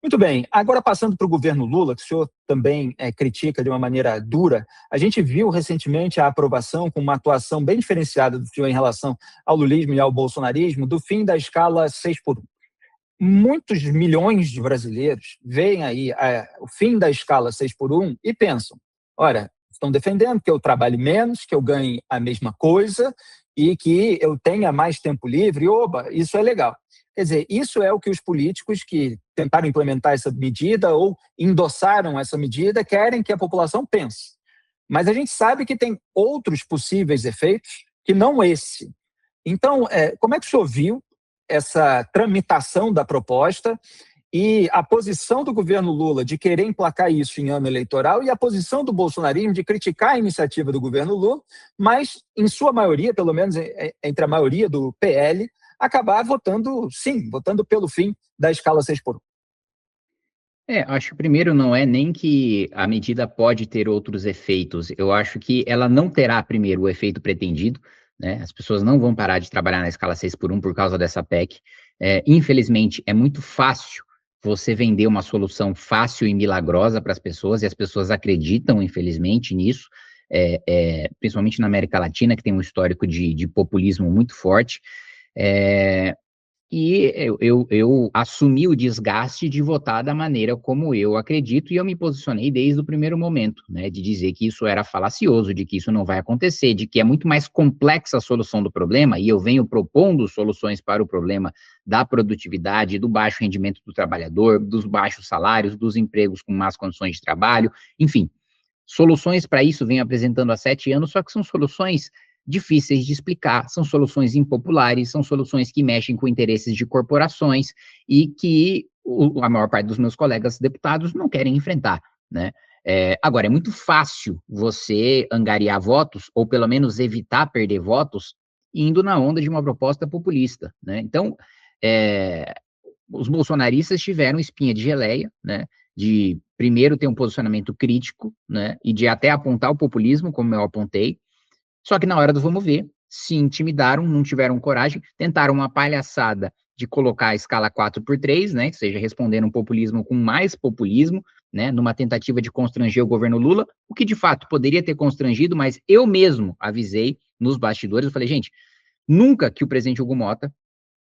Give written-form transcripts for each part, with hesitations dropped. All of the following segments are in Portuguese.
Muito bem. Agora, passando para o governo Lula, que o senhor também critica de uma maneira dura, a gente viu recentemente a aprovação, com uma atuação bem diferenciada do senhor em relação ao lulismo e ao bolsonarismo, do fim da escala 6x1. Muitos milhões de brasileiros veem aí o fim da escala 6x1 e pensam, ora, estão defendendo que eu trabalhe menos, que eu ganhe a mesma coisa e que eu tenha mais tempo livre. Oba, isso é legal. Quer dizer, isso é o que os políticos que tentaram implementar essa medida ou endossaram essa medida querem que a população pense. Mas a gente sabe que tem outros possíveis efeitos que não esse. Então, como é que o senhor viu essa tramitação da proposta e a posição do governo Lula de querer emplacar isso em ano eleitoral e a posição do bolsonarismo de criticar a iniciativa do governo Lula, mas, em sua maioria, pelo menos entre a maioria do PL, acabar votando, sim, votando pelo fim da escala 6x1? Acho que primeiro não é nem que a medida pode ter outros efeitos. Eu acho que ela não terá, primeiro, o efeito pretendido, né? As pessoas não vão parar de trabalhar na escala 6x1 por causa dessa PEC. Infelizmente, é muito fácil você vender uma solução fácil e milagrosa para as pessoas, e as pessoas acreditam, infelizmente, nisso, principalmente na América Latina, que tem um histórico de populismo muito forte. E eu assumi o desgaste de votar da maneira como eu acredito, e eu me posicionei desde o primeiro momento, né, de dizer que isso era falacioso, de que isso não vai acontecer, de que é muito mais complexa a solução do problema, e eu venho propondo soluções para o problema da produtividade, do baixo rendimento do trabalhador, dos baixos salários, dos empregos com más condições de trabalho, enfim, soluções para isso venho apresentando há 7 anos, só que são soluções difíceis de explicar, são soluções impopulares, são soluções que mexem com interesses de corporações e que a maior parte dos meus colegas deputados não querem enfrentar, né? Agora, é muito fácil você angariar votos, ou pelo menos evitar perder votos, indo na onda de uma proposta populista, né? Então, os bolsonaristas tiveram espinha de geleia, né? De, primeiro, ter um posicionamento crítico, né? E de até apontar o populismo, como eu apontei. Só que na hora do vamos ver, se intimidaram, não tiveram coragem, tentaram uma palhaçada de colocar a escala 4x3, né, que seja respondendo um populismo com mais populismo, né, numa tentativa de constranger o governo Lula, o que de fato poderia ter constrangido, mas eu mesmo avisei nos bastidores, eu falei, gente, nunca que o presidente Hugo Mota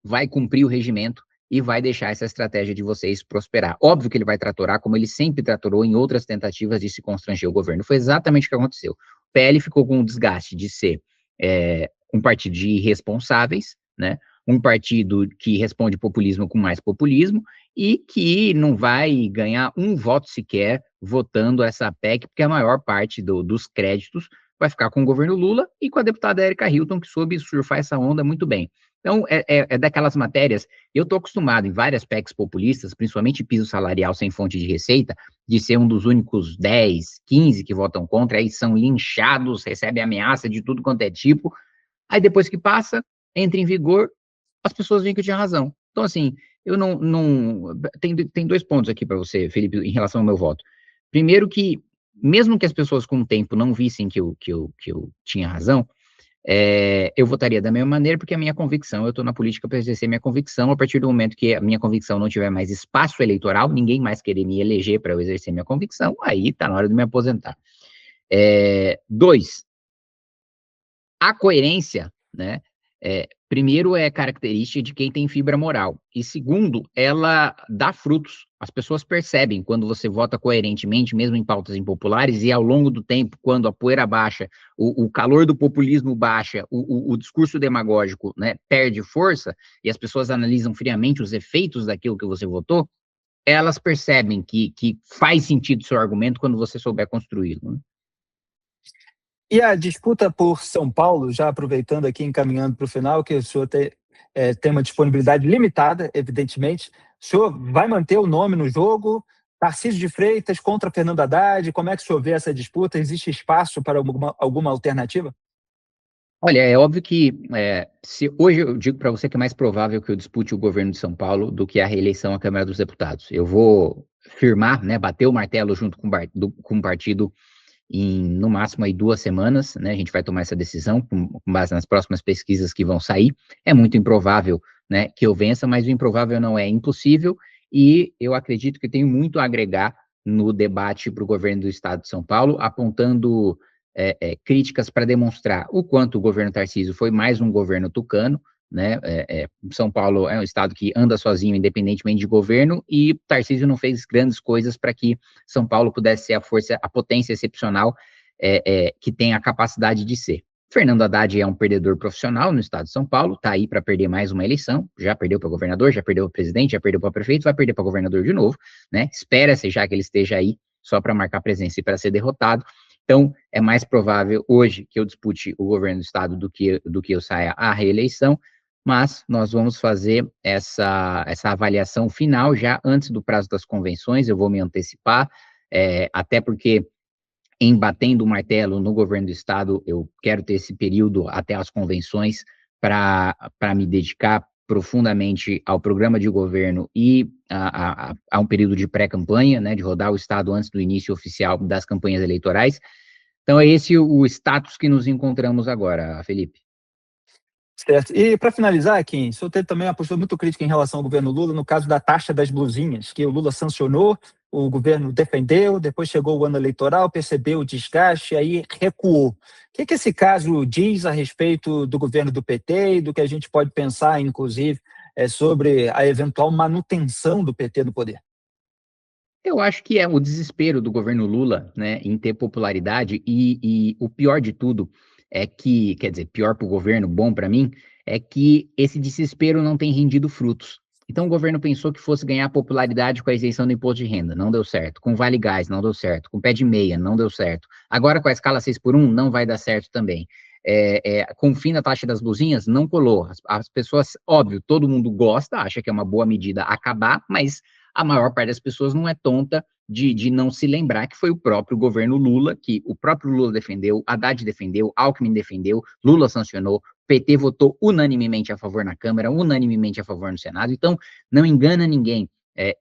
vai cumprir o regimento e vai deixar essa estratégia de vocês prosperar. Óbvio que ele vai tratorar, como ele sempre tratorou em outras tentativas de se constranger o governo. Foi exatamente o que aconteceu. O PL ficou com o desgaste de ser um partido de irresponsáveis, né? Um partido que responde populismo com mais populismo e que não vai ganhar um voto sequer votando essa PEC, porque a maior parte dos créditos vai ficar com o governo Lula e com a deputada Erika Hilton, que soube surfar essa onda muito bem. Então, daquelas matérias, eu estou acostumado em várias PECs populistas, principalmente piso salarial sem fonte de receita, de ser um dos únicos 10, 15 que votam contra, aí são linchados, recebem ameaça de tudo quanto é tipo, aí depois que passa, entra em vigor, as pessoas veem que eu tinha razão. Então, assim, eu não tem 2 pontos aqui para você, Felipe, em relação ao meu voto. Primeiro que, mesmo que as pessoas com o tempo não vissem que eu tinha razão, eu votaria da mesma maneira, porque a minha convicção, eu estou na política para exercer minha convicção, a partir do momento que a minha convicção não tiver mais espaço eleitoral, ninguém mais querer me eleger para eu exercer minha convicção, aí está na hora de me aposentar. 2, a coerência, né, primeiro é característica de quem tem fibra moral, e segundo, ela dá frutos. As pessoas percebem quando você vota coerentemente, mesmo em pautas impopulares, e ao longo do tempo, quando a poeira baixa, o calor do populismo baixa, o discurso demagógico, né, perde força, e as pessoas analisam friamente os efeitos daquilo que você votou, elas percebem que faz sentido o seu argumento quando você souber construí-lo, né? E a disputa por São Paulo, já aproveitando aqui, encaminhando para o final, que o senhor tem uma disponibilidade limitada, evidentemente, o senhor vai manter o nome no jogo? Tarcísio de Freitas contra Fernando Haddad, como é que o senhor vê essa disputa? Existe espaço para alguma alternativa? Olha, é óbvio que se hoje eu digo para você que é mais provável que eu dispute o governo de São Paulo do que a reeleição à Câmara dos Deputados. Eu vou firmar, né, bater o martelo junto com o partido em, no máximo, aí 2 semanas, né, a gente vai tomar essa decisão com base nas próximas pesquisas que vão sair. É muito improvável, né, que eu vença, mas o improvável não é impossível, e eu acredito que tenho muito a agregar no debate para o governo do Estado de São Paulo, apontando críticas para demonstrar o quanto o governo Tarcísio foi mais um governo tucano, né? São Paulo é um estado que anda sozinho, independentemente de governo, e Tarcísio não fez grandes coisas para que São Paulo pudesse ser a potência excepcional que tem a capacidade de ser. Fernando Haddad é um perdedor profissional no estado de São Paulo, está aí para perder mais uma eleição, já perdeu para governador, já perdeu para presidente, já perdeu para prefeito, vai perder para governador de novo, né? Espera-se já que ele esteja aí só para marcar presença e para ser derrotado. Então, é mais provável hoje que eu dispute o governo do estado do que eu saia à reeleição, mas nós vamos fazer essa avaliação final já antes do prazo das convenções, eu vou me antecipar, até porque em batendo o martelo no governo do estado, eu quero ter esse período até as convenções para me dedicar profundamente ao programa de governo e a um período de pré-campanha, né, de rodar o estado antes do início oficial das campanhas eleitorais. Então é esse o status que nos encontramos agora, Felipe. Certo. E para finalizar, Kim, o senhor teve também uma postura muito crítica em relação ao governo Lula, no caso da taxa das blusinhas, que o Lula sancionou, o governo defendeu, depois chegou o ano eleitoral, percebeu o desgaste, aí recuou. O que esse caso diz a respeito do governo do PT e do que a gente pode pensar, inclusive, sobre a eventual manutenção do PT no poder? Eu acho que é o desespero do governo Lula, né, em ter popularidade e o pior de tudo é que, quer dizer, pior para o governo, bom para mim, é que esse desespero não tem rendido frutos. Então o governo pensou que fosse ganhar popularidade com a isenção do imposto de renda, não deu certo. Com Vale Gás, não deu certo. Com pé de meia, não deu certo. Agora com a escala 6 por 1, não vai dar certo também. Com o fim da taxa das blusinhas, não colou. As pessoas, óbvio, todo mundo gosta, acha que é uma boa medida acabar, mas a maior parte das pessoas não é tonta de não se lembrar que foi o próprio governo Lula, que o próprio Lula defendeu, Haddad defendeu, Alckmin defendeu, Lula sancionou, PT votou unanimemente a favor na Câmara, unanimemente a favor no Senado, então não engana ninguém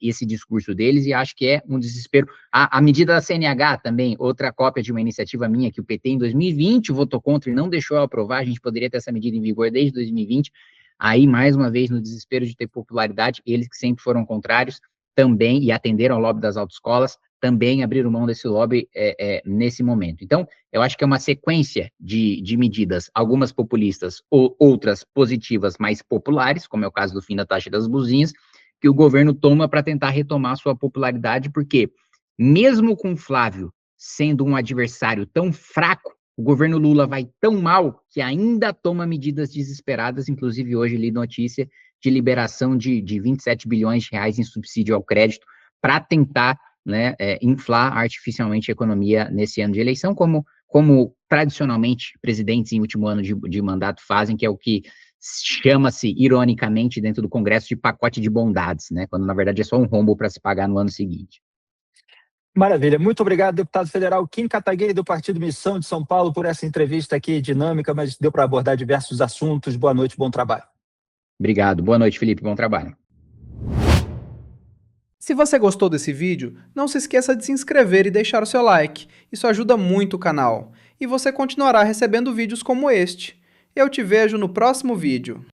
esse discurso deles e acho que é um desespero. A medida da CNH também, outra cópia de uma iniciativa minha que o PT em 2020 votou contra e não deixou aprovar, a gente poderia ter essa medida em vigor desde 2020, aí mais uma vez no desespero de ter popularidade, eles que sempre foram contrários, também, e atenderam ao lobby das autoescolas, também abriram mão desse lobby nesse momento. Então, eu acho que é uma sequência de medidas, algumas populistas, ou outras positivas, mais populares, como é o caso do fim da taxa das blusinhas, que o governo toma para tentar retomar sua popularidade, porque mesmo com Flávio sendo um adversário tão fraco, o governo Lula vai tão mal que ainda toma medidas desesperadas, inclusive hoje li notícia de liberação de 27 bilhões de reais em subsídio ao crédito para tentar, né, inflar artificialmente a economia nesse ano de eleição, como tradicionalmente presidentes em último ano de mandato fazem, que é o que chama-se, ironicamente, dentro do Congresso, de pacote de bondades, né, quando na verdade é só um rombo para se pagar no ano seguinte. Maravilha. Muito obrigado, deputado federal Kim Kataguiri, do Partido Missão de São Paulo, por essa entrevista aqui dinâmica, mas deu para abordar diversos assuntos. Boa noite, bom trabalho. Obrigado. Boa noite, Felipe. Bom trabalho. Se você gostou desse vídeo, não se esqueça de se inscrever e deixar o seu like. Isso ajuda muito o canal. E você continuará recebendo vídeos como este. Eu te vejo no próximo vídeo.